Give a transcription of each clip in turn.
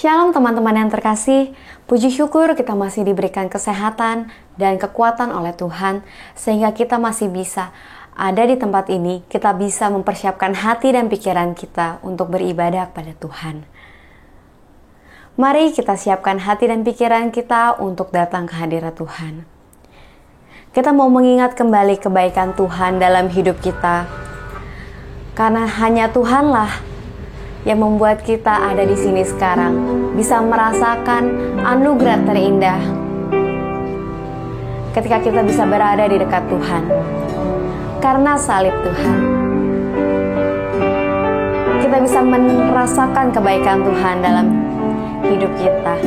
Shalom teman-teman yang terkasih, puji syukur kita masih diberikan kesehatan dan kekuatan oleh Tuhan sehingga kita masih bisa ada di tempat ini, kita bisa mempersiapkan hati dan pikiran kita untuk beribadah kepada Tuhan. Mari kita siapkan hati dan pikiran kita untuk datang ke hadirat Tuhan. Kita mau mengingat kembali kebaikan Tuhan dalam hidup kita, karena hanya Tuhanlah yang membuat kita ada di sini sekarang, bisa merasakan anugerah terindah ketika kita bisa berada di dekat Tuhan. Karena salib Tuhan, kita bisa merasakan kebaikan Tuhan dalam hidup kita.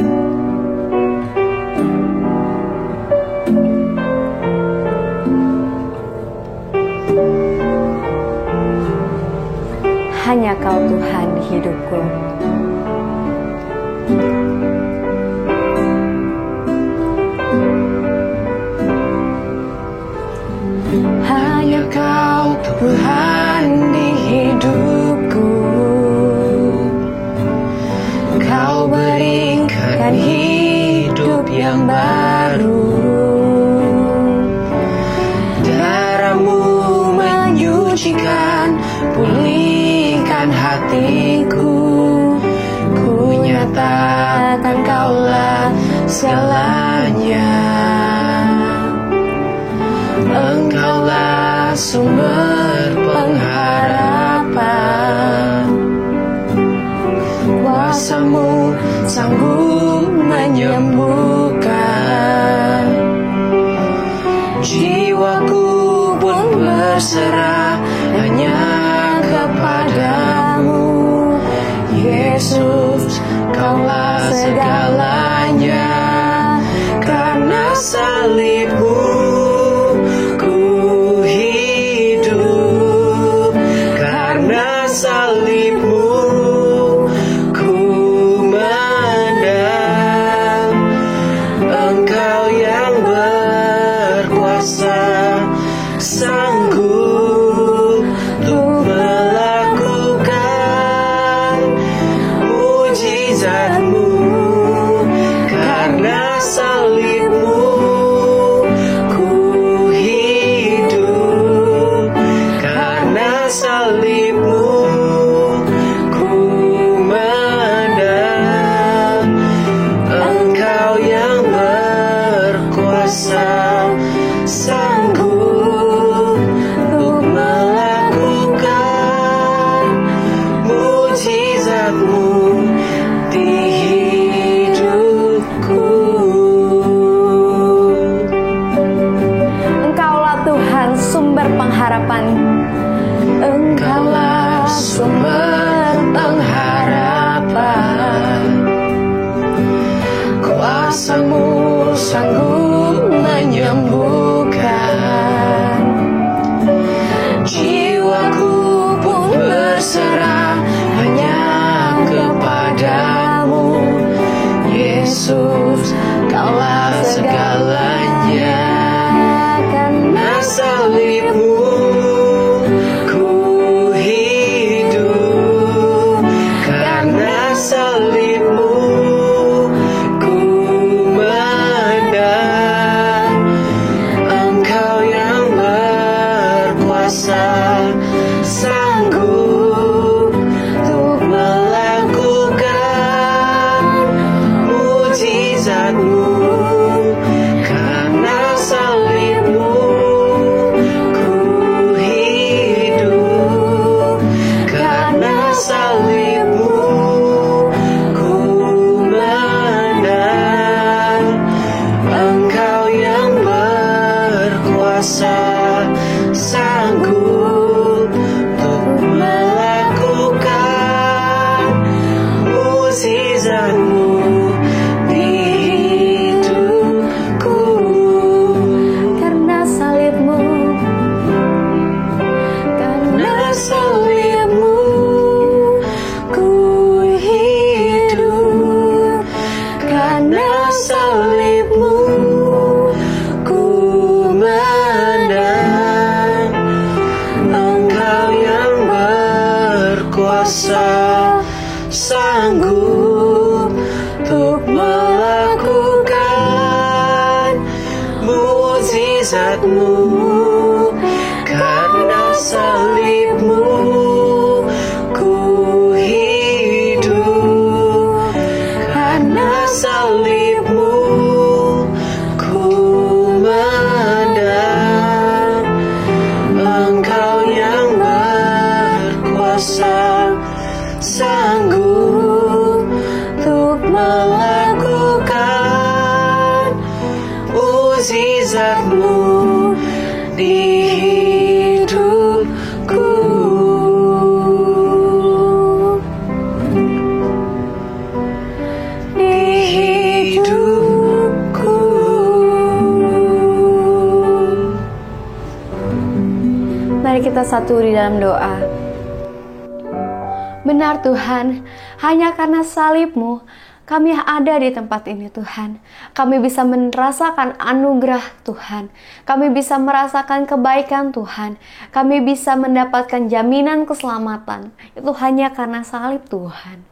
Hanya Kau Tuhan di hidupku. Hanya Kau Tuhan di hidupku. Kau berikan hidup yang baru. Darah-Mu menyucikan, pulihkan hatiku. Ku nyatakan Kaulah segalanya. Engkaulah sumber pengharapan. Kuasa-Mu sanggup menyembuhkan. Jiwaku pun berserah hanya kepadamu. Yesus, Kaulah segalanya. Karena salib-Mu ku hidup. Karena salib-Mu ku menang. Engkau yang berkuasa, sanggup untuk melakukan mujizat-Mu. Karena salib-Mu ku hidup. Karena salib-Mu ku menang. Engkau yang berkuasa, sanggup untuk melakukan mujizat-Mu di hidupku. Engkaulah Tuhan sumber pengharapan. Engkaulah sumber pengharapan. Kuasa-Mu sanggup menyembuhkan. Jiwaku pun berserah hanya kepadamu. Yesus, Kaulah segalanya. Karena salib-Mu ku hidup. Karena salib-Mu ku menang. Engkau yang berkuasa, sanggup untuk melakukan mujizat-Mu. Karena salib-Mu ku hidup. Karena salib-Mu ku menang. Engkau yang berkuasa, sanggup untuk melakukan mujizat-Mu di hidupku. Karena salib-Mu, Karena salib-Mu ku hidup. Karena salib-Mu ku menang. mukjizatmu, karena salibmu ku hidup, karena salibmu ku menang. Engkau yang berkuasa, sanggup untuk melakukan mukjizatmu di hidupku. Di hidupku. Mari kita satu di dalam doa. Benar Tuhan, hanya karena salib-Mu kami ada di tempat ini Tuhan. Kami bisa merasakan anugerah Tuhan. Kami bisa merasakan kebaikan Tuhan. Kami bisa mendapatkan jaminan keselamatan. Itu hanya karena salib Tuhan.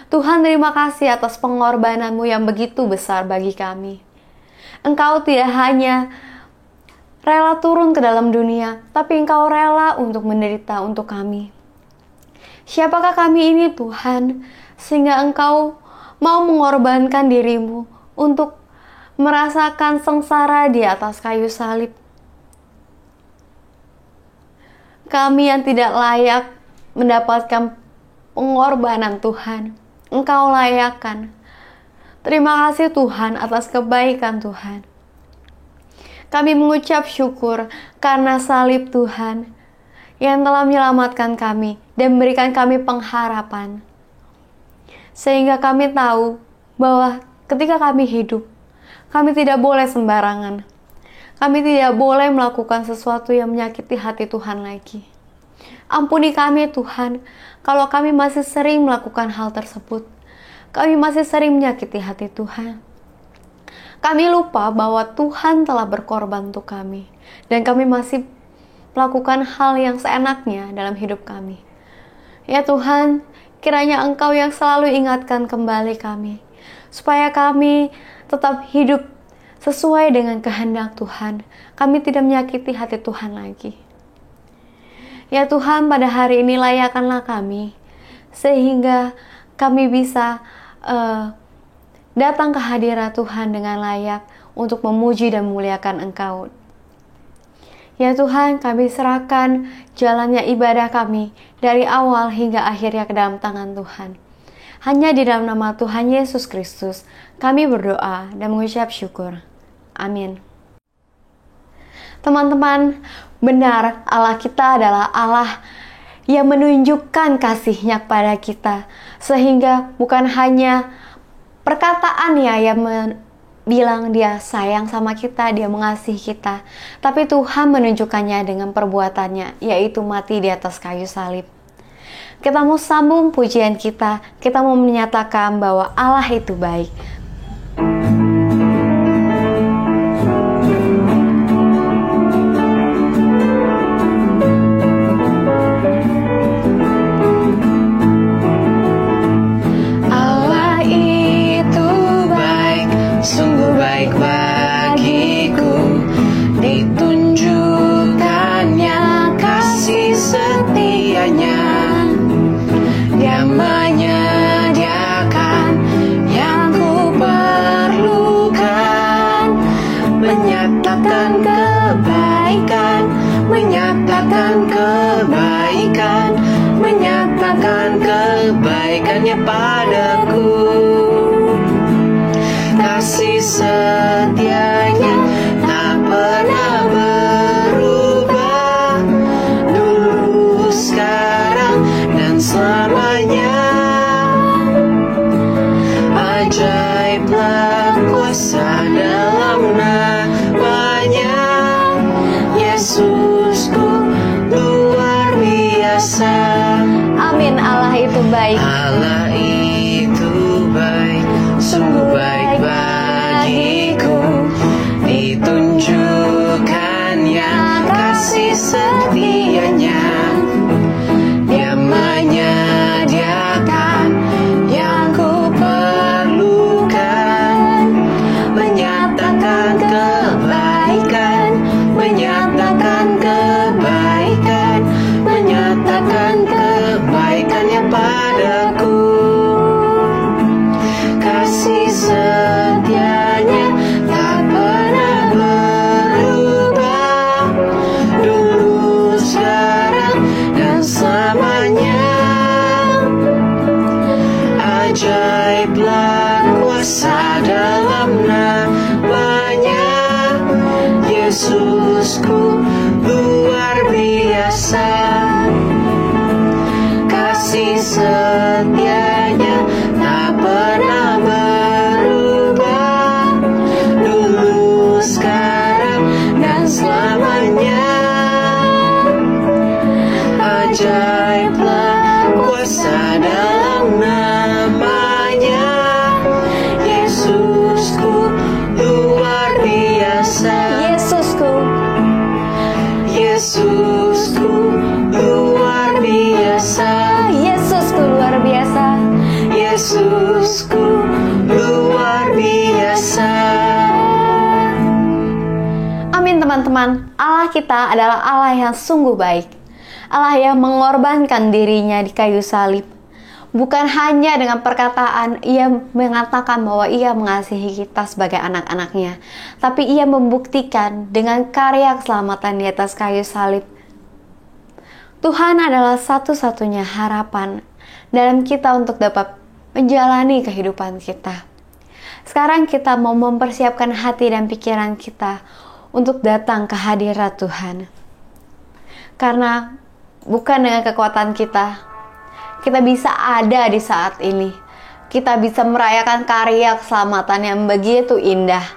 Tuhan, terima kasih atas pengorbanan-Mu yang begitu besar bagi kami. Engkau tidak hanya rela turun ke dalam dunia, tapi Engkau rela untuk menderita untuk kami. Siapakah kami ini Tuhan, sehingga Engkau mau mengorbankan diri-Mu untuk merasakan sengsara di atas kayu salib. Kami yang tidak layak mendapatkan pengorbanan Tuhan, Engkau layakkan. Terima kasih Tuhan atas kebaikan Tuhan. Kami mengucap syukur karena salib Tuhan yang telah menyelamatkan kami dan memberikan kami pengharapan. Sehingga kami tahu bahwa ketika kami hidup, kami tidak boleh sembarangan. Kami tidak boleh melakukan sesuatu yang menyakiti hati Tuhan lagi. Ampuni kami Tuhan, kalau kami masih sering melakukan hal tersebut. Kami masih sering menyakiti hati Tuhan. Kami lupa bahwa Tuhan telah berkorban untuk kami. Dan kami masih melakukan hal yang seenaknya dalam hidup kami. Ya Tuhan, kiranya Engkau yang selalu ingatkan kembali kami, supaya kami tetap hidup sesuai dengan kehendak Tuhan. Kami tidak menyakiti hati Tuhan lagi. Ya Tuhan, pada hari ini layakkanlah kami, sehingga kami bisa datang ke hadirat Tuhan dengan layak untuk memuji dan memuliakan Engkau. Ya Tuhan, kami serahkan jalannya ibadah kami dari awal hingga akhirnya ke dalam tangan Tuhan. Hanya di dalam nama Tuhan Yesus Kristus, kami berdoa dan mengucap syukur. Amin. Teman-teman, benar Allah kita adalah Allah yang menunjukkan kasih-Nya kepada kita. Sehingga bukan hanya perkataannya yang bilang Dia sayang sama kita, Dia mengasihi kita, tapi Tuhan menunjukkannya dengan perbuatannya, yaitu mati di atas kayu salib. Kita mau sambung pujian kita mau menyatakan bahwa Allah itu baik. Menyatakan kebaikannya padaku, kasih setianya tak pernah berubah, dulu, sekarang, dan selamanya. Ajaiblah kuasa dalam nama-Nya, Yesusku luar biasa. Amin. Allah itu baik. Allah itu baik, sungguh baik bagiku. Ditunjukkannya kasih setianya, Dia menyediakan yang ku perlukan, menyatakan kebaikan Amin teman-teman. Allah kita adalah Allah yang sungguh baik. Allah yang mengorbankan dirinya di kayu salib. Bukan hanya dengan perkataan ia mengatakan bahwa ia mengasihi kita sebagai anak-anaknya, tapi ia membuktikan dengan karya keselamatan di atas kayu salib. Tuhan adalah satu-satunya harapan dalam kita untuk dapat menjalani kehidupan kita. Sekarang kita mau mempersiapkan hati dan pikiran kita untuk datang ke hadirat Tuhan. Karena bukan dengan kekuatan kita bisa ada di saat ini. Kita bisa merayakan karya keselamatan yang begitu indah.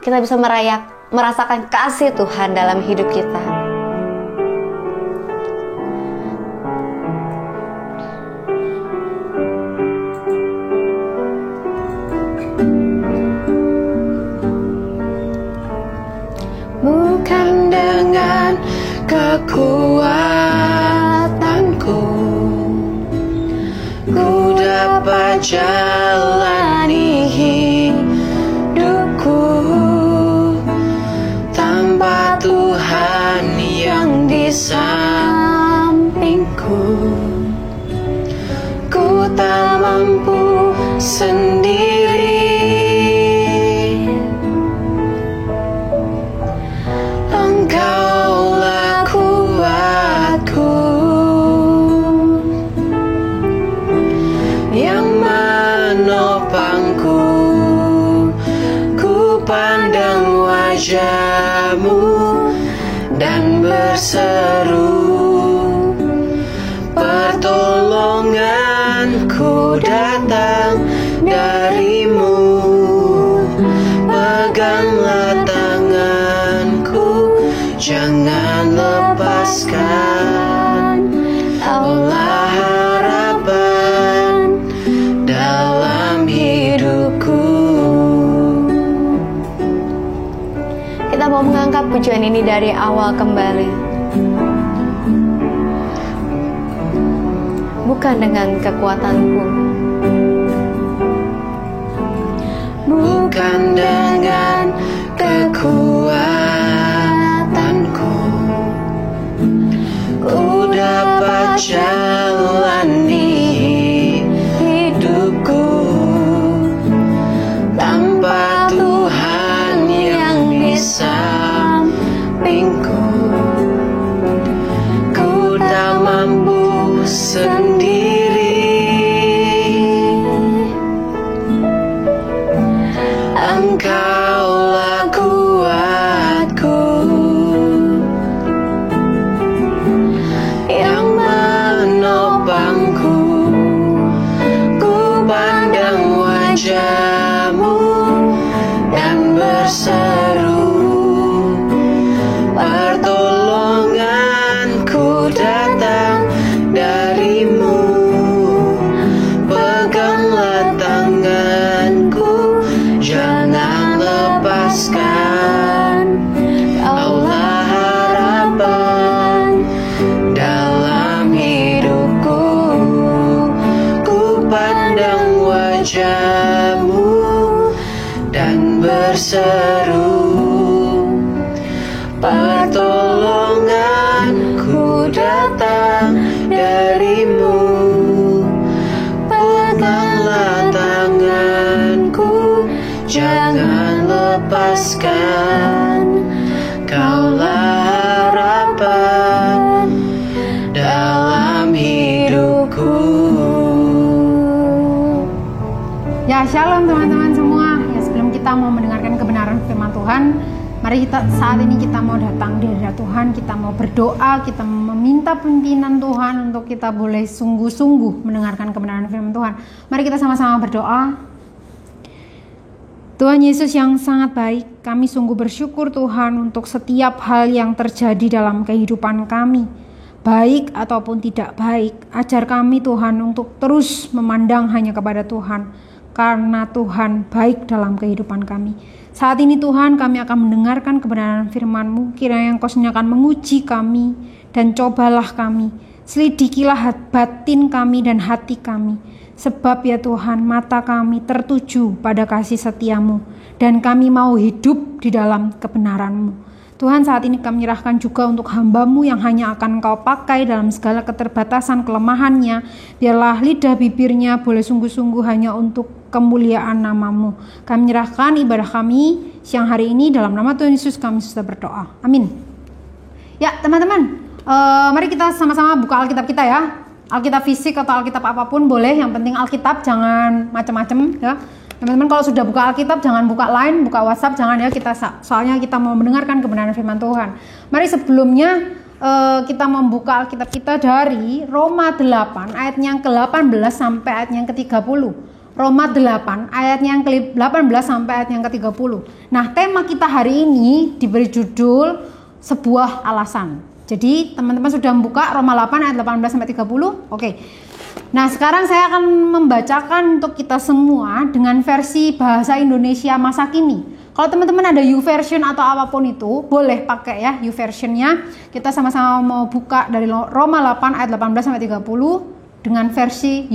Kita bisa merasakan kasih Tuhan dalam hidup kita. Bukan dengan kekuatanku ku dapat jalani hidupku tanpa Tuhan yang di sampingku. Ku tak mampu sendiri. Engkaulah kuatku yang menopangku. Ku pandang wajah-Mu dan berseru, pertolonganku datang dari-Mu. Peganglah tanganku, jangan lepaskan. Allah harapan dalam hidupku. Kita mau mengangkat pujian ini dari awal kembali. Bukan dengan kekuatanku, bukan dengan kekuatanku, ku dapat jalani hidupku tanpa Tuhan yang di sampingku. Ku tak mampu sendiri. Engkaulah kuatku yang menopangku. Ku pandang wajah-Mu dan berseru, pertolonganku datang dari-Mu. Peganglah tanganku, jangan lepaskan. Allah harapan dalam hidupku. Ku pandang wajah-Mu dan berseru, pertolonganku datang dari-Mu. Peganglah tanganku, jangan lepaskan. Kaulah harapan dalam hidupku. Ya, shalom teman-teman semua. Ya, sebelum kita mau mendengarkan kebenaran firman Tuhan, mari saat ini kita mau datang di hadirat Tuhan. Kita mau berdoa, kita meminta pimpinan Tuhan untuk kita boleh sungguh-sungguh mendengarkan kebenaran firman Tuhan. Mari kita sama-sama berdoa. Tuhan Yesus yang sangat baik, kami sungguh bersyukur Tuhan untuk setiap hal yang terjadi dalam kehidupan kami, baik ataupun tidak baik. Ajar kami Tuhan untuk terus memandang hanya kepada Tuhan, karena Tuhan baik dalam kehidupan kami. Saat ini Tuhan, kami akan mendengarkan kebenaran firman-Mu. Kiranya Engkau akan menguji kami dan cobalah kami. Selidikilah batin kami dan hati kami. Sebab ya Tuhan, mata kami tertuju pada kasih setia-Mu, dan kami mau hidup di dalam kebenaran-Mu. Tuhan, saat ini kami menyerahkan juga untuk hamba-Mu yang hanya akan Engkau pakai dalam segala keterbatasan kelemahannya. Biarlah lidah bibirnya boleh sungguh-sungguh hanya untuk kemuliaan nama-Mu. Kami menyerahkan ibadah kami siang hari ini dalam nama Tuhan Yesus kami sudah berdoa. Amin. Ya teman-teman, mari kita sama-sama buka Alkitab kita ya. Alkitab fisik atau Alkitab apapun boleh, yang penting Alkitab, jangan macam-macam ya. Teman-teman kalau sudah buka Alkitab jangan buka Line, buka WhatsApp jangan ya, soalnya kita mau mendengarkan kebenaran firman Tuhan. Mari sebelumnya kita membuka Alkitab kita dari Roma 8 ayatnya yang ke-18 sampai ayatnya yang ke-30. Roma 8 ayatnya yang ke-18 sampai ayatnya yang ke-30. Nah, tema kita hari ini diberi judul sebuah alasan. Jadi teman-teman sudah membuka Roma 8 ayat 18 sampai 30? Oke. Nah, sekarang saya akan membacakan untuk kita semua dengan versi bahasa Indonesia masa kini. Kalau teman-teman ada YouVersion atau apapun itu, boleh pakai ya YouVersionnya. Kita sama-sama mau buka dari Roma 8 ayat 18 sampai 30 dengan versi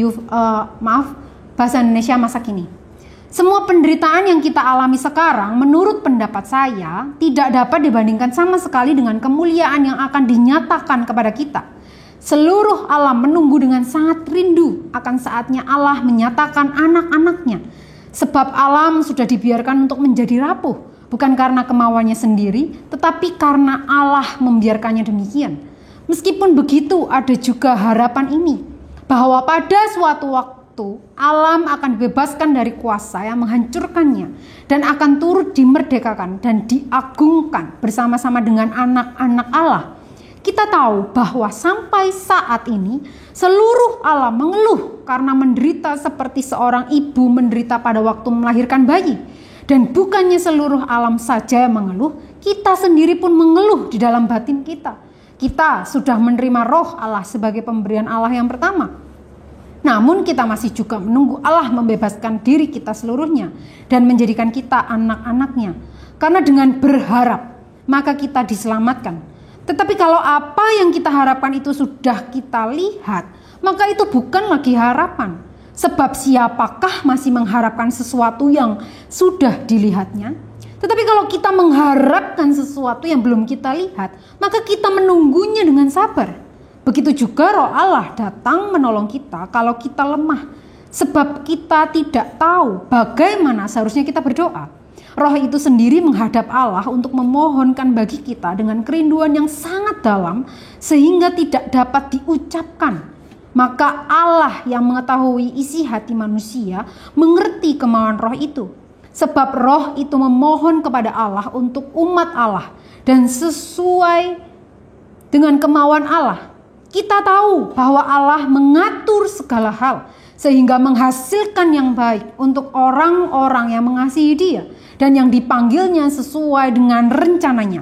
bahasa Indonesia masa kini. Semua penderitaan yang kita alami sekarang, menurut pendapat saya, tidak dapat dibandingkan sama sekali dengan kemuliaan yang akan dinyatakan kepada kita. Seluruh alam menunggu dengan sangat rindu akan saatnya Allah menyatakan anak-anaknya. Sebab alam sudah dibiarkan untuk menjadi rapuh, bukan karena kemauannya sendiri, tetapi karena Allah membiarkannya demikian. Meskipun begitu, ada juga harapan ini, bahwa pada suatu waktu alam akan dibebaskan dari kuasa yang menghancurkannya dan akan turut dimerdekakan dan diagungkan bersama-sama dengan anak-anak Allah. Kita tahu bahwa sampai saat ini seluruh alam mengeluh karena menderita seperti seorang ibu menderita pada waktu melahirkan bayi. Dan bukannya seluruh alam saja yang mengeluh, kita sendiri pun mengeluh di dalam batin kita. Kita sudah menerima roh Allah sebagai pemberian Allah yang pertama. Namun kita masih juga menunggu Allah membebaskan diri kita seluruhnya dan menjadikan kita anak-anaknya. Karena dengan berharap maka kita diselamatkan. Tetapi kalau apa yang kita harapkan itu sudah kita lihat, maka itu bukan lagi harapan. Sebab siapakah masih mengharapkan sesuatu yang sudah dilihatnya? Tetapi kalau kita mengharapkan sesuatu yang belum kita lihat, maka kita menunggunya dengan sabar. Begitu juga Roh Allah datang menolong kita kalau kita lemah. Sebab kita tidak tahu bagaimana seharusnya kita berdoa. Roh itu sendiri menghadap Allah untuk memohonkan bagi kita dengan kerinduan yang sangat dalam sehingga tidak dapat diucapkan. Maka Allah yang mengetahui isi hati manusia mengerti kemauan roh itu. Sebab roh itu memohon kepada Allah untuk umat Allah dan sesuai dengan kemauan Allah. Kita tahu bahwa Allah mengatur segala hal sehingga menghasilkan yang baik untuk orang-orang yang mengasihi Dia dan yang dipanggilnya sesuai dengan rencananya.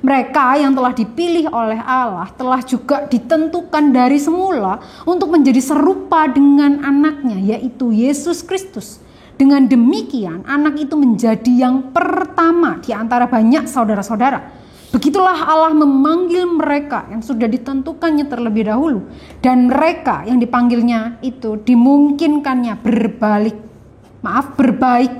Mereka yang telah dipilih oleh Allah telah juga ditentukan dari semula untuk menjadi serupa dengan anaknya, yaitu Yesus Kristus. Dengan demikian, anak itu menjadi yang pertama di antara banyak saudara-saudara. Begitulah Allah memanggil mereka yang sudah ditentukannya terlebih dahulu. Dan mereka yang dipanggilnya itu dimungkinkannya berbaik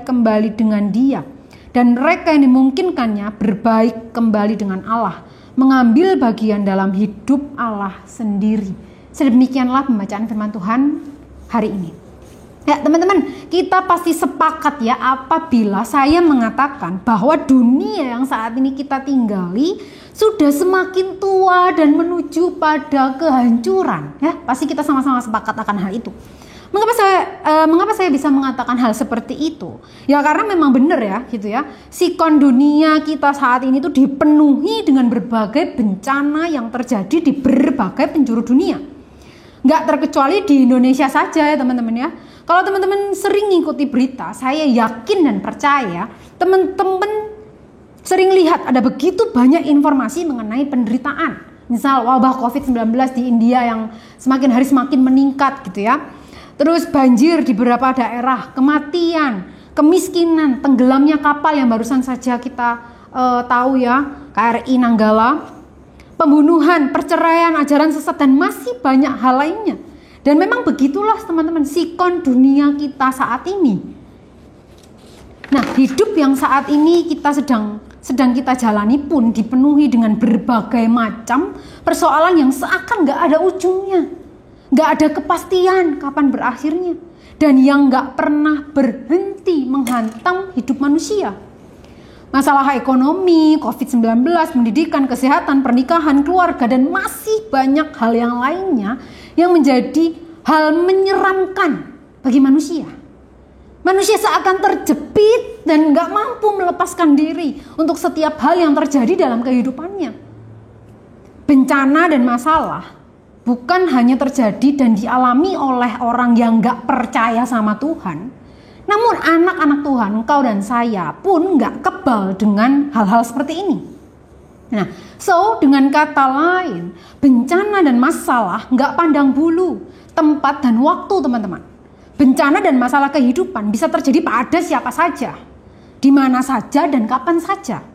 kembali dengan Dia. Dan mereka yang dimungkinkannya berbaik kembali dengan Allah, mengambil bagian dalam hidup Allah sendiri. Sedemikianlah pembacaan firman Tuhan hari ini. Ya teman-teman, kita pasti sepakat ya apabila saya mengatakan bahwa dunia yang saat ini kita tinggali sudah semakin tua dan menuju pada kehancuran. Ya, pasti kita sama-sama sepakat akan hal itu. Mengapa saya bisa mengatakan hal seperti itu? Ya karena memang benar ya gitu ya. Sikon dunia kita saat ini tuh dipenuhi dengan berbagai bencana yang terjadi di berbagai penjuru dunia. Nggak terkecuali di Indonesia saja ya teman-teman ya. Kalau teman-teman sering ngikuti berita, saya yakin dan percaya teman-teman sering lihat ada begitu banyak informasi mengenai penderitaan. Misal wabah COVID-19 di India yang semakin hari semakin meningkat gitu ya. Terus banjir di beberapa daerah, kematian, kemiskinan, tenggelamnya kapal yang barusan saja kita tahu ya, KRI Nanggala, pembunuhan, perceraian, ajaran sesat, dan masih banyak hal lainnya. Dan memang begitulah teman-teman sikon dunia kita saat ini. Nah, hidup yang saat ini kita sedang sedang kita jalani pun dipenuhi dengan berbagai macam persoalan yang seakan gak ada ujungnya, gak ada kepastian kapan berakhirnya, dan yang gak pernah berhenti menghantam hidup manusia. Masalah ekonomi, COVID-19, pendidikan, kesehatan, pernikahan, keluarga, dan masih banyak hal yang lainnya yang menjadi hal menyeramkan bagi manusia. Manusia seakan terjepit dan gak mampu melepaskan diri untuk setiap hal yang terjadi dalam kehidupannya. Bencana dan masalah bukan hanya terjadi dan dialami oleh orang yang gak percaya sama Tuhan, namun anak-anak Tuhan, engkau dan saya pun gak kebal dengan hal-hal seperti ini. Nah, dengan kata lain, bencana dan masalah gak pandang bulu, tempat dan waktu, teman-teman. Bencana dan masalah kehidupan bisa terjadi pada siapa saja, di mana saja dan kapan saja.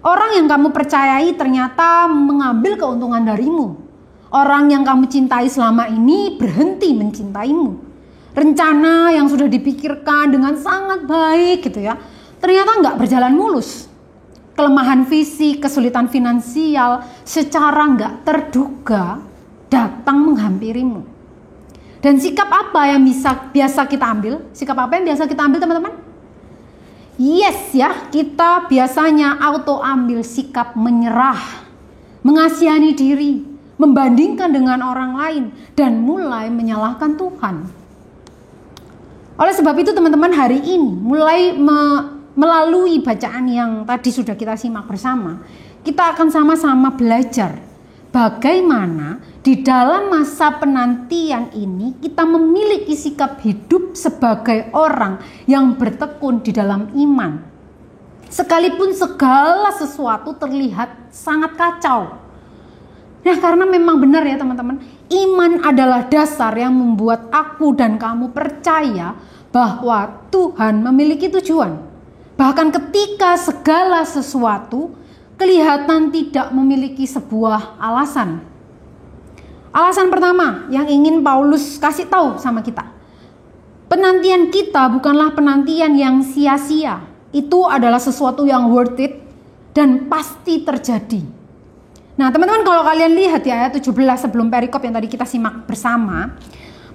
Orang yang kamu percayai ternyata mengambil keuntungan darimu. Orang yang kamu cintai selama ini berhenti mencintaimu. Rencana yang sudah dipikirkan dengan sangat baik gitu ya, ternyata nggak berjalan mulus. Kelemahan fisik, kesulitan finansial secara nggak terduga datang menghampirimu. Dan sikap apa yang biasa kita ambil? Sikap apa yang biasa kita ambil, teman-teman? Yes ya, kita biasanya auto ambil sikap menyerah, mengasihani diri, membandingkan dengan orang lain, dan mulai menyalahkan Tuhan. Oleh sebab itu teman-teman, hari ini mulai melalui bacaan yang tadi sudah kita simak bersama, kita akan sama-sama belajar bagaimana di dalam masa penantian ini kita memiliki sikap hidup sebagai orang yang bertekun di dalam iman. Sekalipun segala sesuatu terlihat sangat kacau. Nah, karena memang benar ya teman-teman, iman adalah dasar yang membuat aku dan kamu percaya bahwa Tuhan memiliki tujuan. Bahkan ketika segala sesuatu kelihatan tidak memiliki sebuah alasan. Alasan pertama yang ingin Paulus kasih tahu sama kita. Penantian kita bukanlah penantian yang sia-sia. Itu adalah sesuatu yang worth it dan pasti terjadi. Nah teman-teman, kalau kalian lihat ya ayat 17 sebelum perikop yang tadi kita simak bersama,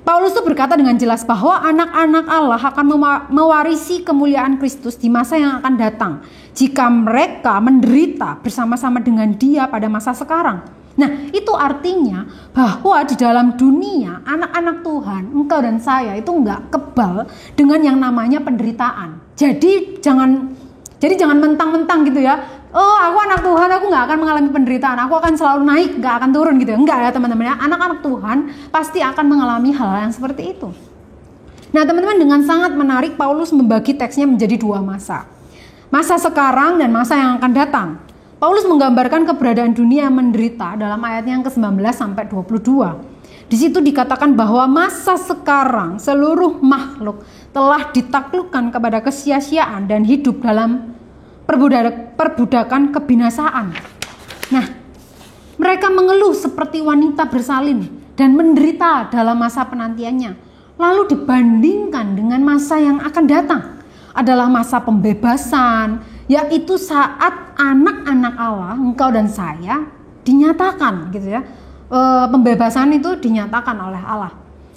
Paulus tuh berkata dengan jelas bahwa anak-anak Allah akan mewarisi kemuliaan Kristus di masa yang akan datang jika mereka menderita bersama-sama dengan Dia pada masa sekarang. Nah itu artinya bahwa di dalam dunia anak-anak Tuhan, engkau dan saya itu nggak kebal dengan yang namanya penderitaan. Jadi jangan mentang-mentang gitu ya, oh aku anak Tuhan, aku gak akan mengalami penderitaan, aku akan selalu naik, gak akan turun gitu ya. Enggak ya teman-teman ya, anak-anak Tuhan pasti akan mengalami hal yang seperti itu. Nah teman-teman, dengan sangat menarik Paulus membagi teksnya menjadi dua masa. Masa sekarang dan masa yang akan datang. Paulus menggambarkan keberadaan dunia yang menderita dalam ayatnya yang ke-19 sampai 22. Di situ dikatakan bahwa masa sekarang seluruh makhluk telah ditaklukkan kepada kesia-siaan dan hidup dalam perbudakan kebinasaan. Nah, mereka mengeluh seperti wanita bersalin dan menderita dalam masa penantiannya. Lalu dibandingkan dengan masa yang akan datang adalah masa pembebasan, yaitu saat anak-anak Allah, engkau dan saya, dinyatakan gitu ya. Pembebasan itu dinyatakan oleh Allah.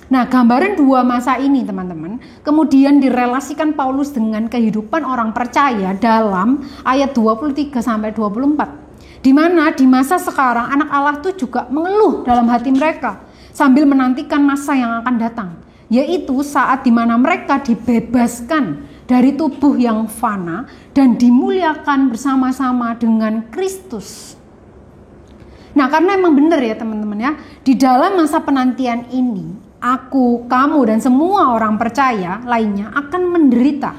Nah, gambaran dua masa ini teman-teman kemudian direlasikan Paulus dengan kehidupan orang percaya dalam ayat 23 sampai 24. Di mana di masa sekarang anak Allah itu juga mengeluh dalam hati mereka sambil menantikan masa yang akan datang, yaitu saat di mana mereka dibebaskan dari tubuh yang fana dan dimuliakan bersama-sama dengan Kristus. Nah, karena emang benar ya teman-teman ya, di dalam masa penantian ini aku, kamu, dan semua orang percaya lainnya akan menderita.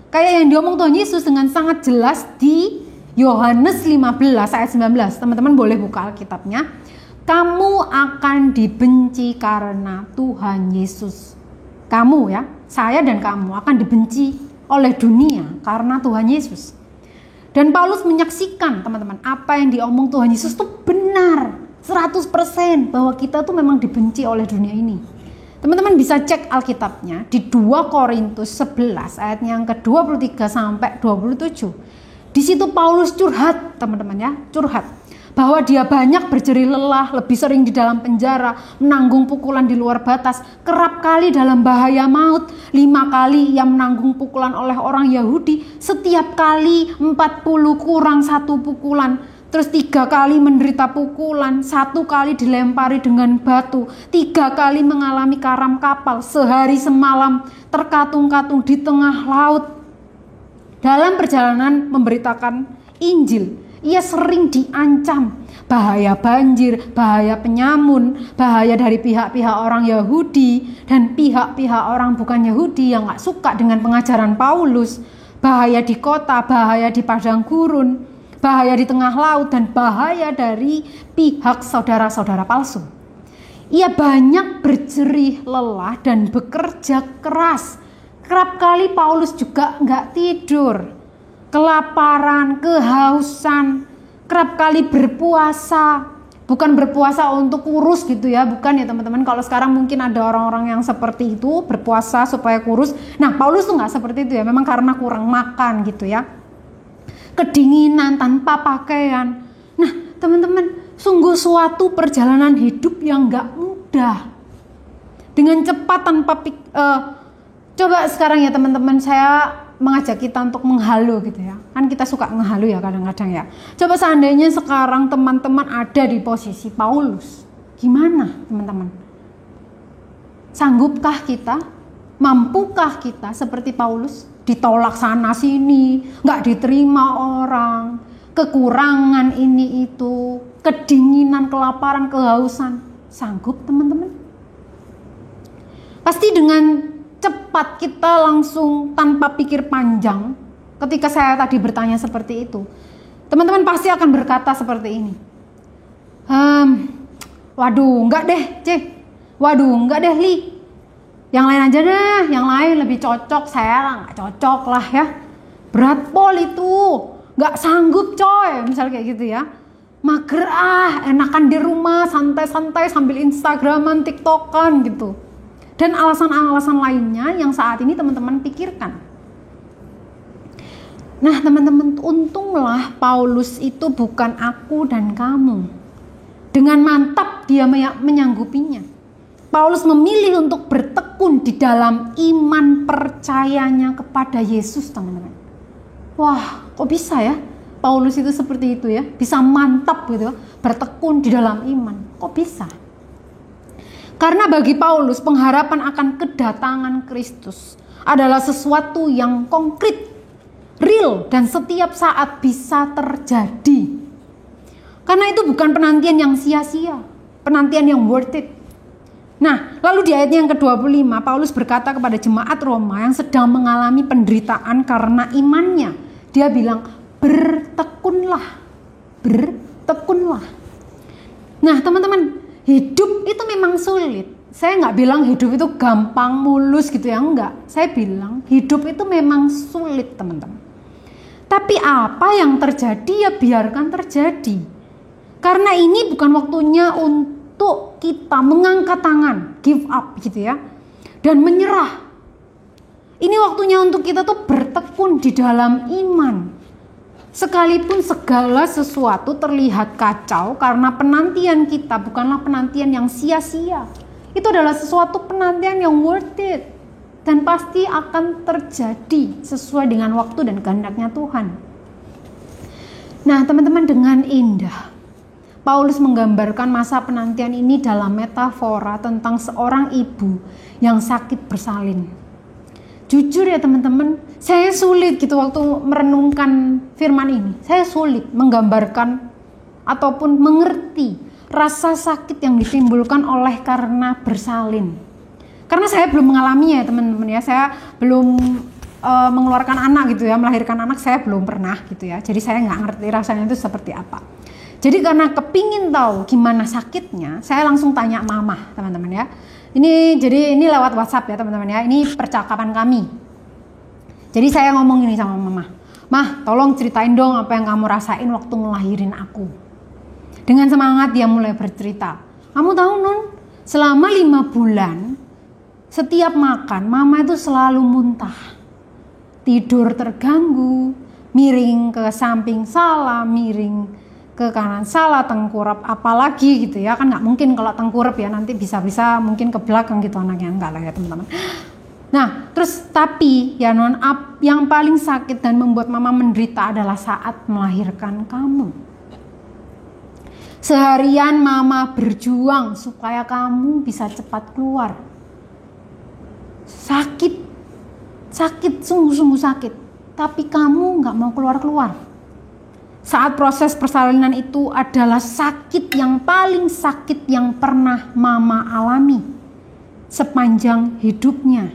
Kayak yang diomong Tuhan Yesus dengan sangat jelas di Yohanes 15 ayat 19. Teman-teman boleh buka Alkitabnya. Kamu akan dibenci karena Tuhan Yesus. Kamu ya, saya dan kamu akan dibenci oleh dunia karena Tuhan Yesus. Dan Paulus menyaksikan teman-teman apa yang diomong Tuhan Yesus itu benar 100% bahwa kita tuh memang dibenci oleh dunia ini. Teman-teman bisa cek Alkitabnya di 2 Korintus 11 ayat yang ke-23 sampai 27. Di situ Paulus curhat, teman-teman ya, curhat. Bahwa dia banyak berjerih lelah, lebih sering di dalam penjara, menanggung pukulan di luar batas, kerap kali dalam bahaya maut. 5 kali ia menanggung pukulan oleh orang Yahudi, setiap kali 40 kurang 1 pukulan. Terus 3 kali menderita pukulan, 1 kali dilempari dengan batu, 3 kali mengalami karam kapal, sehari semalam terkatung-katung di tengah laut. Dalam perjalanan memberitakan Injil, ia sering diancam, bahaya banjir, bahaya penyamun, bahaya dari pihak-pihak orang Yahudi dan pihak-pihak orang bukan Yahudi yang gak suka dengan pengajaran Paulus, bahaya di kota, bahaya di padang gurun, bahaya di tengah laut, dan bahaya dari pihak saudara-saudara palsu. Ia banyak berjerih lelah dan bekerja keras. Kerap kali Paulus juga gak tidur, kelaparan, kehausan, kerap kali berpuasa. Bukan berpuasa untuk kurus gitu ya, bukan ya teman-teman. Kalau sekarang mungkin ada orang-orang yang seperti itu, berpuasa supaya kurus. Nah, Paulus tuh gak seperti itu ya, memang karena kurang makan gitu ya. Kedinginan, tanpa pakaian. Nah teman-teman, sungguh suatu perjalanan hidup yang gak mudah. Dengan cepat tanpa coba sekarang ya teman-teman, saya mengajak kita untuk menghalu gitu ya. Kan kita suka menghalu ya kadang-kadang ya. Coba seandainya sekarang teman-teman ada di posisi Paulus. Gimana teman-teman? Sanggupkah kita? Mampukah kita seperti Paulus? Ditolak sana sini, gak diterima orang, kekurangan ini itu, kedinginan, kelaparan, kehausan. Sanggup teman-teman? Pasti dengan cepat kita langsung tanpa pikir panjang. Ketika saya tadi bertanya seperti itu, teman-teman pasti akan berkata seperti ini, waduh enggak deh waduh enggak deh Li, yang lain aja deh, yang lain lebih cocok, saya nggak cocok lah ya, berat pol itu, nggak sanggup coy, misalnya kayak gitu ya. Mager enakan di rumah santai-santai sambil Instagraman, TikTokan gitu. Dan alasan-alasan lainnya yang saat ini teman-teman pikirkan. Nah teman-teman, untunglah Paulus itu bukan aku dan kamu. Dengan mantap dia menyanggupinya. Paulus memilih untuk bertekun di dalam iman percayanya kepada Yesus, teman-teman. Wah, kok bisa ya Paulus itu seperti itu ya, bisa mantap gitu, bertekun di dalam iman. Kok bisa? Karena bagi Paulus pengharapan akan kedatangan Kristus adalah sesuatu yang konkret, real, dan setiap saat bisa terjadi. Karena itu bukan penantian yang sia-sia, penantian yang worth it. Nah, lalu di ayat yang ke-25 Paulus berkata kepada jemaat Roma yang sedang mengalami penderitaan karena imannya. Dia bilang, bertekunlah. Nah teman-teman, hidup itu memang sulit. Saya nggak bilang hidup itu gampang, mulus gitu ya, enggak. Saya bilang hidup itu memang sulit teman-teman. Tapi apa yang terjadi ya biarkan terjadi. Karena ini bukan waktunya untuk kita mengangkat tangan, give up gitu ya, dan menyerah. Ini waktunya untuk kita tuh bertekun di dalam iman. Sekalipun segala sesuatu terlihat kacau, karena penantian kita bukanlah penantian yang sia-sia. Itu adalah sesuatu penantian yang worth it. Dan pasti akan terjadi sesuai dengan waktu dan kehendaknya Tuhan. Nah teman-teman, dengan indah Paulus menggambarkan masa penantian ini dalam metafora tentang seorang ibu yang sakit bersalin. Jujur ya teman-teman, saya sulit gitu waktu merenungkan firman ini. Saya sulit menggambarkan ataupun mengerti rasa sakit yang ditimbulkan oleh karena bersalin. Karena saya belum mengalaminya ya teman-teman ya. Saya belum mengeluarkan anak gitu ya, melahirkan anak saya belum pernah gitu ya. Jadi saya nggak ngerti rasanya itu seperti apa. Jadi karena kepingin tahu gimana sakitnya, saya langsung tanya mama teman-teman ya. Ini lewat WhatsApp ya teman-teman ya. Ini percakapan kami. Jadi saya ngomong ini sama mama. Mah, tolong ceritain dong apa yang kamu rasain waktu ngelahirin aku. Dengan semangat dia mulai bercerita. Kamu tahu Nun, selama 5 bulan setiap makan mama itu selalu muntah. Tidur terganggu, miring ke samping salah, miring ke kanan salah, tengkurap apalagi gitu ya. Kan nggak mungkin kalau tengkurap ya, nanti bisa-bisa mungkin ke belakang gitu anaknya, enggak lah ya teman-teman. Nah terus tapi ya yang paling sakit dan membuat mama menderita adalah saat melahirkan kamu. Seharian mama berjuang supaya kamu bisa cepat keluar. Sakit, sungguh-sungguh sakit. Tapi kamu nggak mau keluar-keluar. Saat proses persalinan itu adalah sakit yang paling sakit yang pernah mama alami sepanjang hidupnya.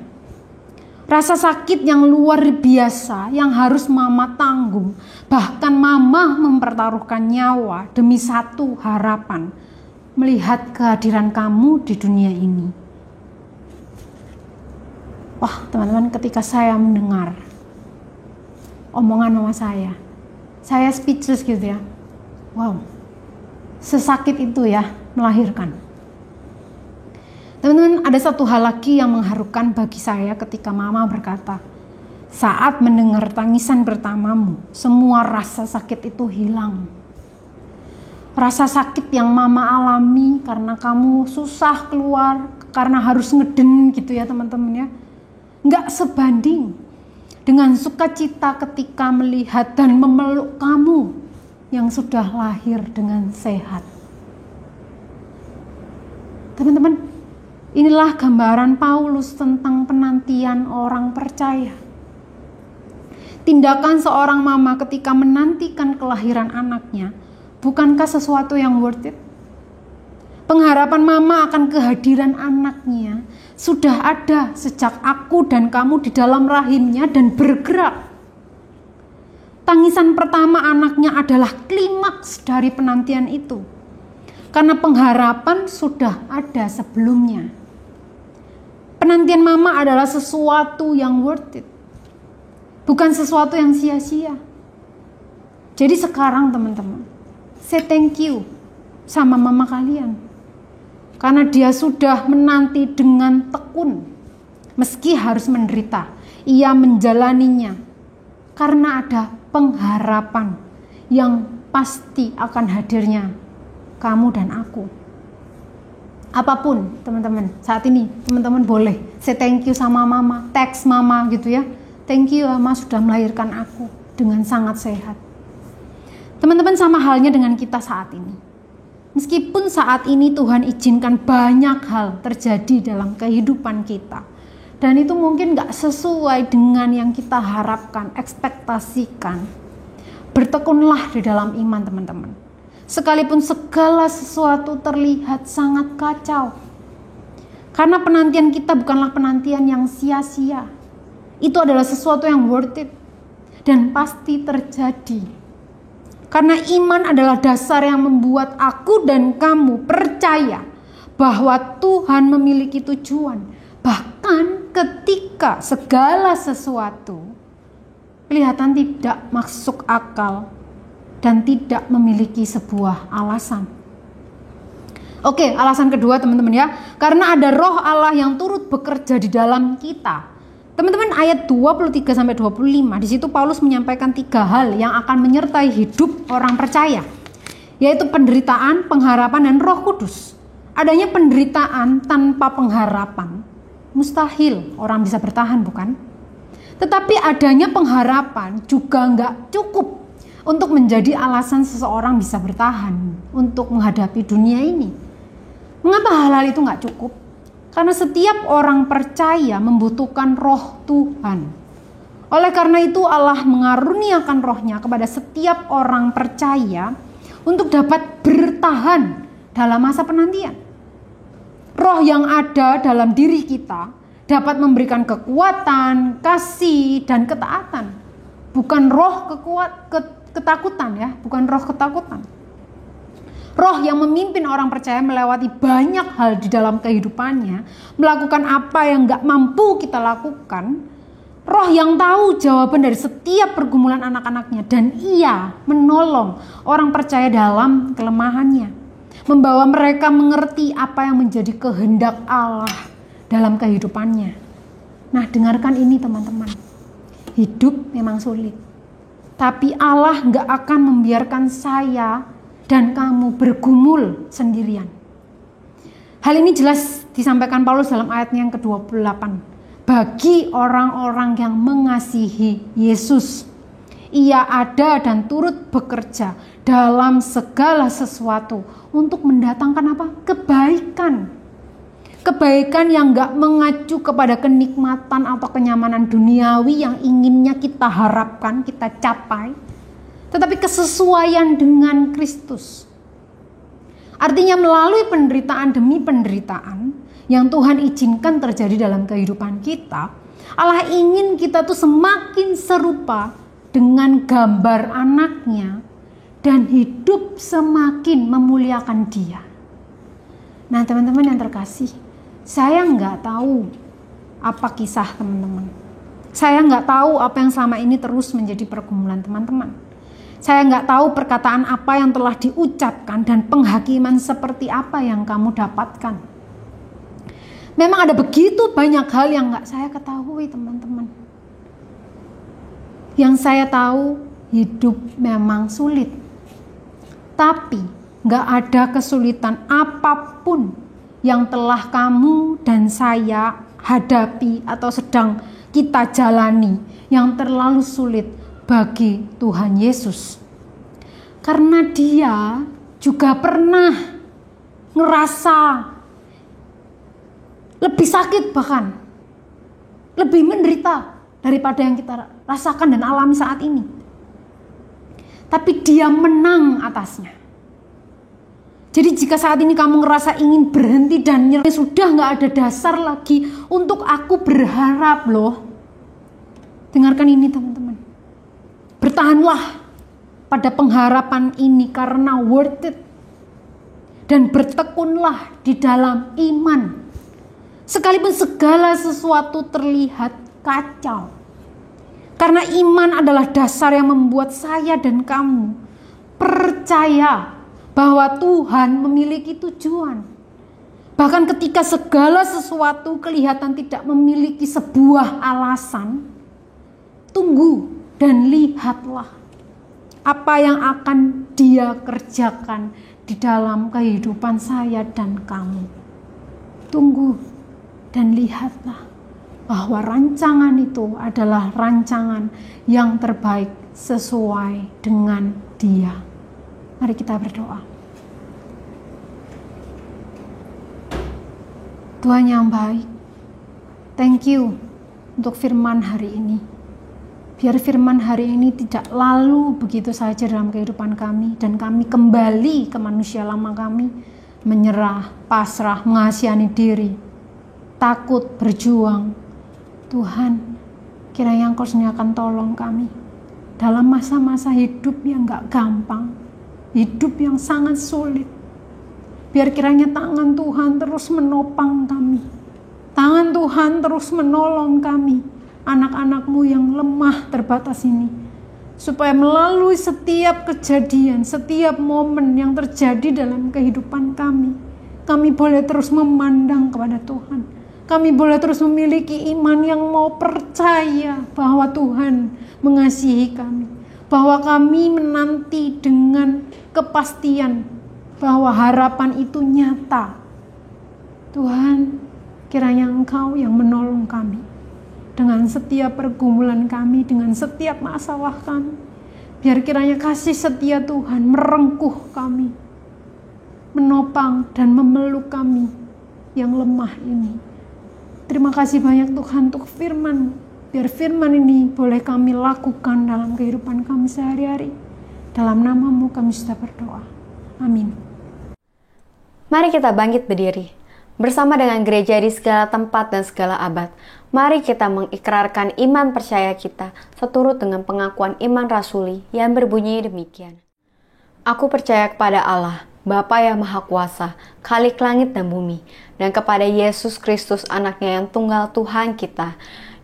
Rasa sakit yang luar biasa yang harus mama tanggung. Bahkan mama mempertaruhkan nyawa demi satu harapan, melihat kehadiran kamu di dunia ini. Wah teman-teman, ketika saya mendengar omongan mama saya speechless gitu ya. Wow, sesakit itu ya melahirkan. Teman-teman, ada satu hal lagi yang mengharukan bagi saya ketika mama berkata, saat mendengar tangisan pertamamu, semua rasa sakit itu hilang. Rasa sakit yang mama alami karena kamu susah keluar, karena harus ngeden gitu ya teman-teman ya, nggak sebanding dengan sukacita ketika melihat dan memeluk kamu yang sudah lahir dengan sehat. Teman-teman, inilah gambaran Paulus tentang penantian orang percaya. Tindakan seorang mama ketika menantikan kelahiran anaknya, bukankah sesuatu yang worth it? Pengharapan mama akan kehadiran anaknya sudah ada sejak aku dan kamu di dalam rahimnya dan bergerak. Tangisan pertama anaknya adalah klimaks dari penantian itu. Karena pengharapan sudah ada sebelumnya. Penantian mama adalah sesuatu yang worth it. Bukan sesuatu yang sia-sia. Jadi sekarang teman-teman, say thank you sama mama kalian. Karena dia sudah menanti dengan tekun. Meski harus menderita, ia menjalaninya. Karena ada pengharapan yang pasti akan hadirnya kamu dan aku. Apapun teman-teman, saat ini teman-teman boleh say thank you sama mama, teks mama gitu ya. Thank you mama sudah melahirkan aku dengan sangat sehat. Teman-teman, sama halnya dengan kita saat ini. Meskipun saat ini Tuhan izinkan banyak hal terjadi dalam kehidupan kita, dan itu mungkin gak sesuai dengan yang kita harapkan, ekspektasikan. Bertekunlah di dalam iman teman-teman. Sekalipun segala sesuatu terlihat sangat kacau. Karena penantian kita bukanlah penantian yang sia-sia. Itu adalah sesuatu yang worth it. Dan pasti terjadi. Karena iman adalah dasar yang membuat aku dan kamu percaya bahwa Tuhan memiliki tujuan. Bahkan ketika segala sesuatu kelihatan tidak masuk akal dan tidak memiliki sebuah alasan. Oke, alasan kedua teman-teman ya. Karena ada roh Allah yang turut bekerja di dalam kita. Teman-teman, ayat 23-25, di situ Paulus menyampaikan 3 hal yang akan menyertai hidup orang percaya, yaitu penderitaan, pengharapan, dan Roh Kudus. Adanya penderitaan tanpa pengharapan, mustahil orang bisa bertahan, bukan? Tetapi adanya pengharapan juga nggak cukup untuk menjadi alasan seseorang bisa bertahan untuk menghadapi dunia ini. Mengapa hal-hal itu nggak cukup? Karena setiap orang percaya membutuhkan roh Tuhan. Oleh karena itu Allah mengaruniakan rohnya kepada setiap orang percaya untuk dapat bertahan dalam masa penantian. Roh yang ada dalam diri kita dapat memberikan kekuatan, kasih, dan ketaatan. Bukan roh ketakutan ya, bukan roh ketakutan. Roh yang memimpin orang percaya melewati banyak hal di dalam kehidupannya, melakukan apa yang gak mampu kita lakukan. Roh yang tahu jawaban dari setiap pergumulan anak-anaknya, dan ia menolong orang percaya dalam kelemahannya, membawa mereka mengerti apa yang menjadi kehendak Allah dalam kehidupannya. Nah, dengarkan ini teman-teman. Hidup memang sulit, Tapi Allah nggak akan membiarkan saya dan kamu bergumul sendirian. Hal ini jelas disampaikan Paulus dalam ayatnya yang ke-28. Bagi orang-orang yang mengasihi Yesus, Ia ada dan turut bekerja dalam segala sesuatu untuk mendatangkan apa? Kebaikan. Kebaikan yang gak mengacu kepada kenikmatan atau kenyamanan duniawi yang inginnya kita harapkan, kita capai. Tetapi kesesuaian dengan Kristus. Artinya melalui penderitaan demi penderitaan yang Tuhan izinkan terjadi dalam kehidupan kita, Allah ingin kita tuh semakin serupa dengan gambar anaknya dan hidup semakin memuliakan Dia. Nah teman-teman yang terkasih, saya nggak tahu apa kisah teman-teman. Saya nggak tahu apa yang selama ini terus menjadi pergumulan teman-teman. Saya nggak tahu perkataan apa yang telah diucapkan dan penghakiman seperti apa yang kamu dapatkan. Memang ada begitu banyak hal yang nggak saya ketahui teman-teman. Yang saya tahu hidup memang sulit. Tapi nggak ada kesulitan apapun yang telah kamu dan saya hadapi atau sedang kita jalani yang terlalu sulit bagi Tuhan Yesus. Karena Dia juga pernah ngerasa lebih sakit, bahkan lebih menderita daripada yang kita rasakan dan alami saat ini. Tapi Dia menang atasnya. Jadi jika saat ini kamu ngerasa ingin berhenti dan nyerah, sudah gak ada dasar lagi untuk aku berharap loh. Dengarkan ini teman-teman. Bertahanlah pada pengharapan ini karena worth it. Dan bertekunlah di dalam iman. Sekalipun segala sesuatu terlihat kacau. Karena iman adalah dasar yang membuat saya dan kamu percaya bahwa Tuhan memiliki tujuan. Bahkan ketika segala sesuatu kelihatan tidak memiliki sebuah alasan, tunggu dan lihatlah apa yang akan Dia kerjakan di dalam kehidupan saya dan kamu. Tunggu dan lihatlah bahwa rancangan itu adalah rancangan yang terbaik sesuai dengan Dia. Mari kita berdoa. Tuhan yang baik, thank you untuk firman hari ini. Biar firman hari ini tidak lalu begitu saja dalam kehidupan kami, dan kami kembali ke manusia lama kami, menyerah, pasrah, mengasihani diri, takut, berjuang. Tuhan, kiranya Engkau akan tolong kami dalam masa-masa hidup yang gak gampang, hidup yang sangat sulit. Biar kiranya tangan Tuhan terus menopang kami. Tangan Tuhan terus menolong kami, anak-anak-Mu yang lemah terbatas ini. Supaya melalui setiap kejadian, setiap momen yang terjadi dalam kehidupan kami boleh terus memandang kepada Tuhan. Kami boleh terus memiliki iman yang mau percaya bahwa Tuhan mengasihi kami. Bahwa kami menanti dengan kepastian bahwa harapan itu nyata. Tuhan, kiranya Engkau yang menolong kami dengan setiap pergumulan kami, dengan setiap masalah kami. Biar kiranya kasih setia Tuhan merengkuh kami, menopang dan memeluk kami yang lemah ini. Terima kasih banyak Tuhan untuk firman. Biar firman ini boleh kami lakukan dalam kehidupan kami sehari-hari. Dalam nama-Mu kami sudah berdoa. Amin. Mari kita bangkit berdiri. Bersama dengan gereja di segala tempat dan segala abad, mari kita mengikrarkan iman percaya kita seturut dengan pengakuan iman rasuli yang berbunyi demikian. Aku percaya kepada Allah, Bapa yang Maha Kuasa, Khalik langit dan bumi, dan kepada Yesus Kristus anaknya yang tunggal Tuhan kita,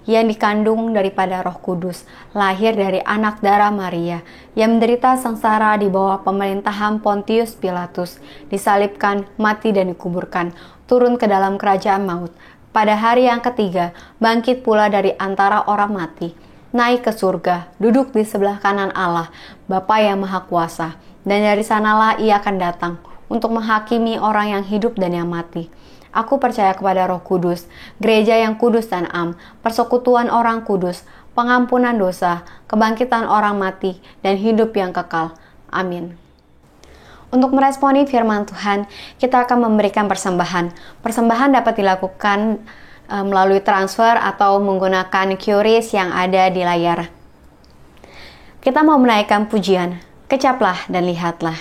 yang dikandung daripada Roh Kudus, lahir dari anak darah Maria, yang menderita sengsara di bawah pemerintahan Pontius Pilatus, disalibkan, mati dan dikuburkan, turun ke dalam kerajaan maut. Pada hari yang ketiga, bangkit pula dari antara orang mati, naik ke surga, duduk di sebelah kanan Allah, Bapa yang Maha Kuasa. Dan dari sanalah ia akan datang untuk menghakimi orang yang hidup dan yang mati. Aku percaya kepada Roh Kudus, gereja yang kudus dan am, persekutuan orang kudus, pengampunan dosa, kebangkitan orang mati, dan hidup yang kekal. Amin. Untuk meresponi firman Tuhan, kita akan memberikan persembahan. Persembahan dapat dilakukan melalui transfer atau menggunakan QRIS yang ada di layar. Kita mau menaikkan pujian, kecaplah dan lihatlah.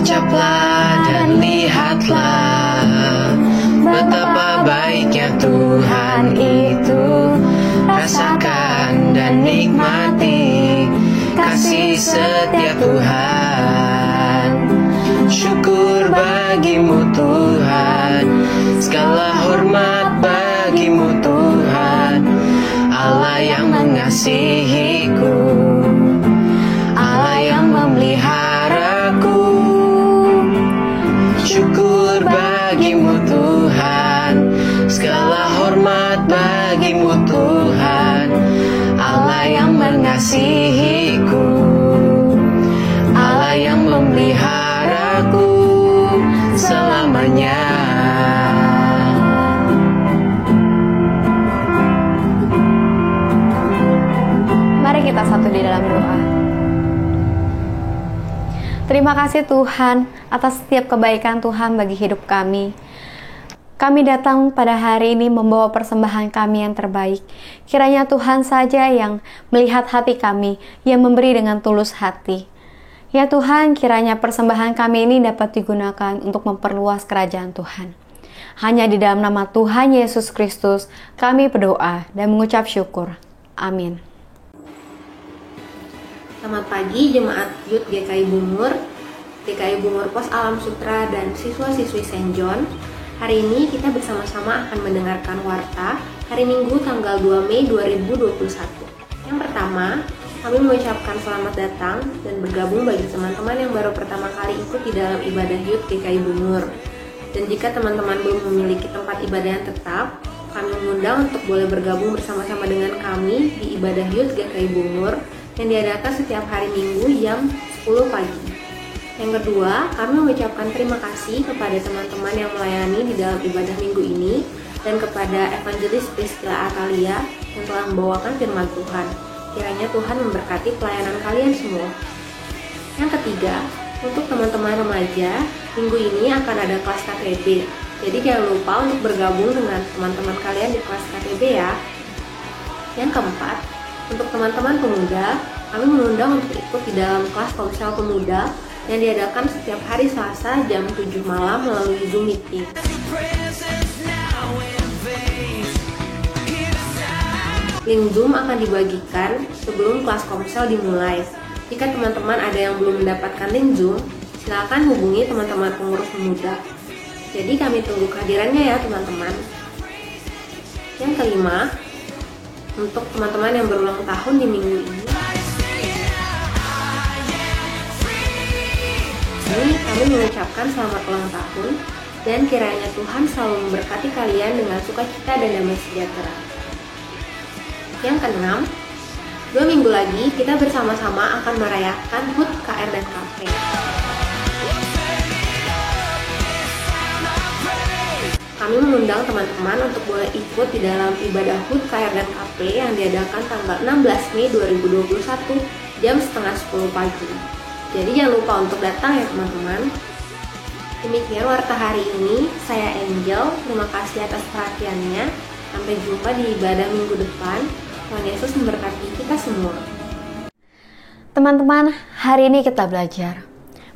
Kecaplah dan lihatlah betapa baiknya Tuhan itu. Rasakan dan nikmati kasih setia Tuhan. Syukur bagimu Tuhan, segala hormat bagimu Tuhan. Allah yang mengasihiku, Allah yang memeliharaku. Syukur bagimu Tuhan, segala hormat bagimu Tuhan. Allah yang mengasihiku, Allah yang memeliharaku selamanya. Mari kita satu di dalam doa. Terima kasih Tuhan atas setiap kebaikan Tuhan bagi hidup kami. Kami datang pada hari ini membawa persembahan kami yang terbaik. Kiranya Tuhan saja yang melihat hati kami, yang memberi dengan tulus hati. Ya Tuhan, kiranya persembahan kami ini dapat digunakan untuk memperluas kerajaan Tuhan. Hanya di dalam nama Tuhan Yesus Kristus, kami berdoa dan mengucap syukur. Amin. Selamat pagi Jemaat Youth GKI Bungur, GKI Bungur Pos Alam Sutra, dan siswa-siswi St. John. Hari ini kita bersama-sama akan mendengarkan warta hari Minggu tanggal 2 Mei 2021. Yang pertama, kami mengucapkan selamat datang dan bergabung bagi teman-teman yang baru pertama kali ikut di dalam ibadah Youth GKI Bungur. Dan jika teman-teman belum memiliki tempat ibadah yang tetap, kami mengundang untuk boleh bergabung bersama-sama dengan kami di ibadah Youth GKI Bungur yang diadakan setiap hari Minggu jam 10 pagi. Yang kedua, kami mengucapkan terima kasih kepada teman-teman yang melayani di dalam ibadah minggu ini dan kepada Evangelis Priscilla Atalia yang telah membawakan firman Tuhan. Kiranya Tuhan memberkati pelayanan kalian semua. Yang ketiga, untuk teman-teman remaja, minggu ini akan ada kelas KTB. Jadi jangan lupa untuk bergabung dengan teman-teman kalian di kelas KTB ya. Yang keempat, untuk teman-teman pemuda, kami mengundang untuk ikut di dalam kelas Komsel Pemuda yang diadakan setiap hari Selasa jam 7 malam melalui Zoom Meeting. Link Zoom akan dibagikan sebelum kelas Komsel dimulai. Jika teman-teman ada yang belum mendapatkan link Zoom, silakan hubungi teman-teman pengurus pemuda. Jadi kami tunggu kehadirannya ya teman-teman. Yang kelima, untuk teman-teman yang berulang tahun di minggu ini, kami mengucapkan selamat ulang tahun dan kiranya Tuhan selalu memberkati kalian dengan sukacita dan damai sejahtera. Yang keenam, 2 minggu lagi kita bersama-sama akan merayakan HUT KR dan KP. Kami mengundang teman-teman untuk boleh ikut di dalam ibadah HUT KR dan KP yang diadakan tanggal 16 Mei 2021 jam setengah 10 pagi. Jadi jangan lupa untuk datang ya teman-teman. Demikian warta hari ini, saya Angel. Terima kasih atas perhatiannya. Sampai jumpa di ibadah minggu depan. Tuhan Yesus memberkati kita semua. Teman-teman, hari ini kita belajar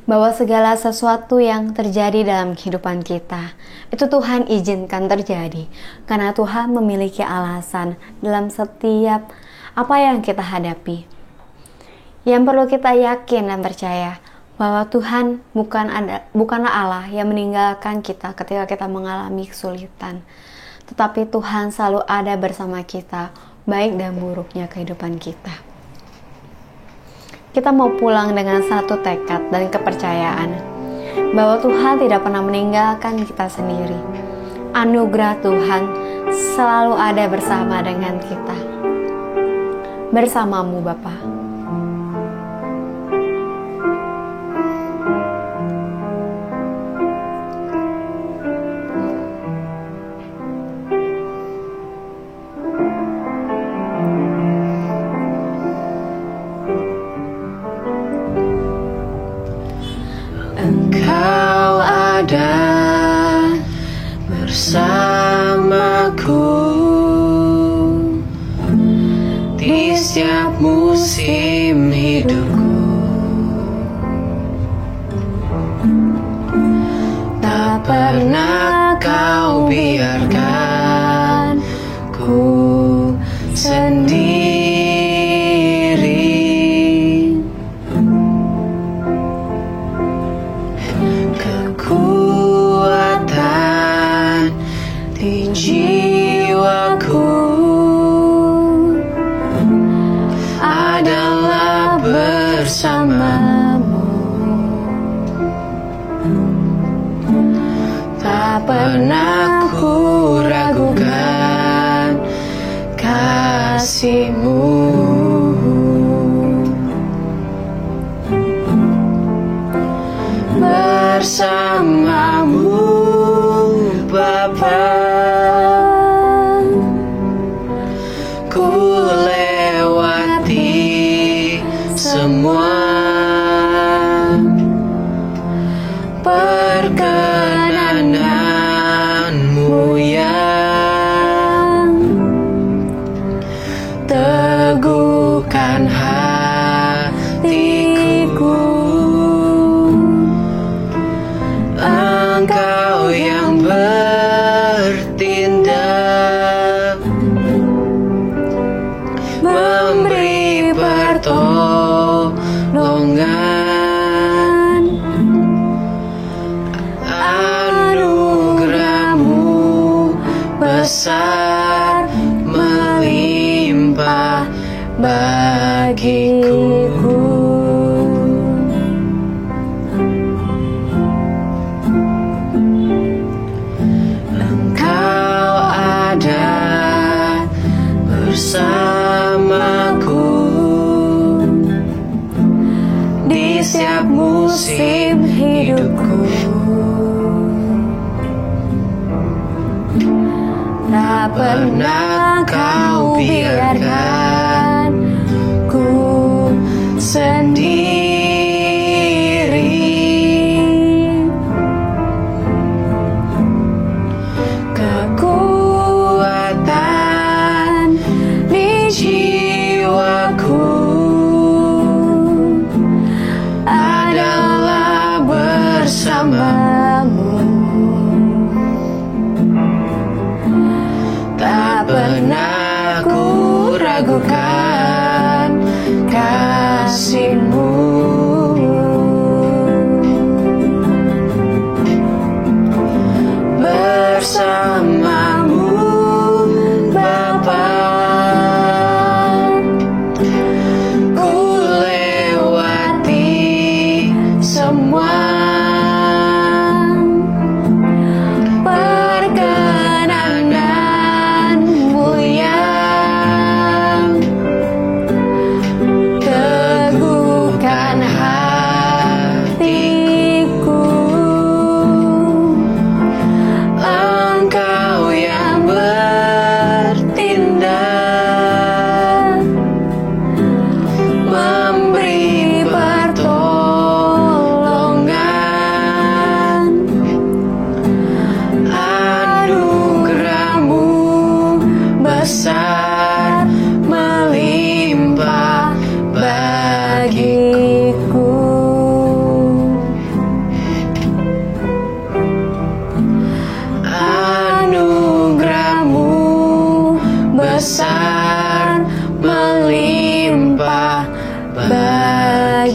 bahwa segala sesuatu yang terjadi dalam kehidupan kita, itu Tuhan izinkan terjadi karena Tuhan memiliki alasan dalam setiap apa yang kita hadapi. Yang perlu kita yakin dan percaya bahwa Tuhan bukanlah Allah yang meninggalkan kita ketika kita mengalami kesulitan. tetapi Tuhan selalu ada bersama kita, baik dan buruknya kehidupan kita. Kita mau pulang dengan satu tekad dan kepercayaan bahwa Tuhan tidak pernah meninggalkan kita sendiri. Anugerah Tuhan selalu ada bersama dengan kita. Bersamamu Bapa. Engkau ada bersamaku di setiap musim hidupku. Tak pernah kau biarkan ku sendiri. Kekuatan di jiwaku adalah bersamamu. Tak pernah ku ragukan kasih-Mu. Bersamamu Bapa, ku lewati semua perkenanan-Mu yang teguhkan hatiku. Engkau yang bertindak, memberi pertolongan. Anugerah-Mu besar melimpah bagiku. Bersamaku di setiap musim hidupku. Tak pernah kau biarkan ku sendiri. Kekuatan jiwaku adalah bersamamu. Tak pernah ku ragukan kasih-Mu. Bersamamu Bapa, semua perkenanan-Mu yang teguhkan hatiku. Engkau yang bertindak, memberi pertolongan. Anugerah-Mu besar melimpah bagiku. Anugerah-Mu besar melimpah bagiku.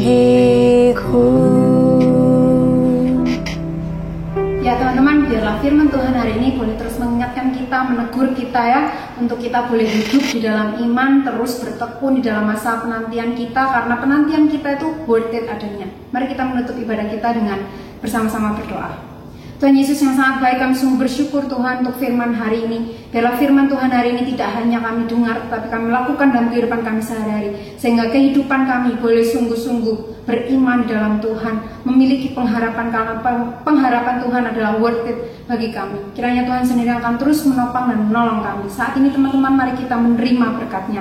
Ya teman-teman, biarlah firman Tuhan hari ini boleh terus mengingatkan kita, menegur kita ya, untuk kita boleh hidup di dalam iman, terus bertekun di dalam masa penantian kita, karena penantian kita itu worth it adanya. Mari kita menutup ibadah kita dengan bersama-sama berdoa. Tuhan Yesus yang sangat baik, kami sungguh bersyukur Tuhan untuk firman hari ini. Biarlah firman Tuhan hari ini tidak hanya kami dengar, tetapi kami lakukan dalam kehidupan kami sehari-hari, sehingga kehidupan kami boleh sungguh-sungguh beriman di dalam Tuhan, memiliki pengharapan, karena pengharapan Tuhan adalah worth it bagi kami. Kiranya Tuhan sendiri akan terus menopang dan menolong kami. Saat ini teman-teman, mari kita menerima berkat-Nya.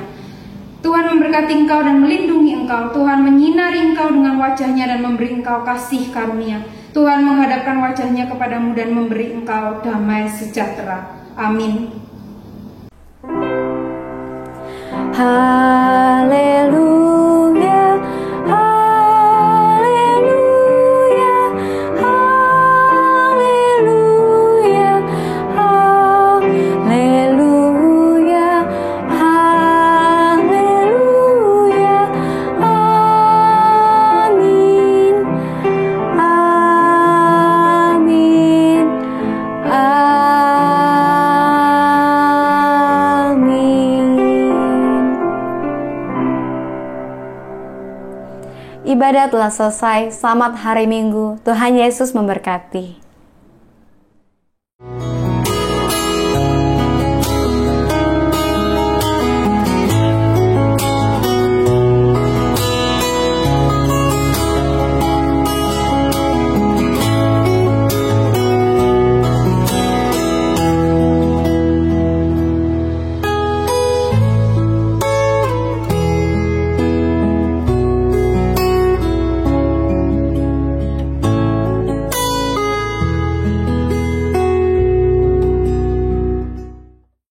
Tuhan memberkati engkau dan melindungi engkau. Tuhan menyinari engkau dengan wajah-Nya dan memberi engkau kasih karunia. Tuhan menghadapkan wajah-Nya kepadamu dan memberi engkau damai sejahtera. Amin. Haleluya, haleluya, haleluya, haleluya, haleluya, amin, amin, amin. Ibadah telah selesai. Selamat hari Minggu. Tuhan Yesus memberkati.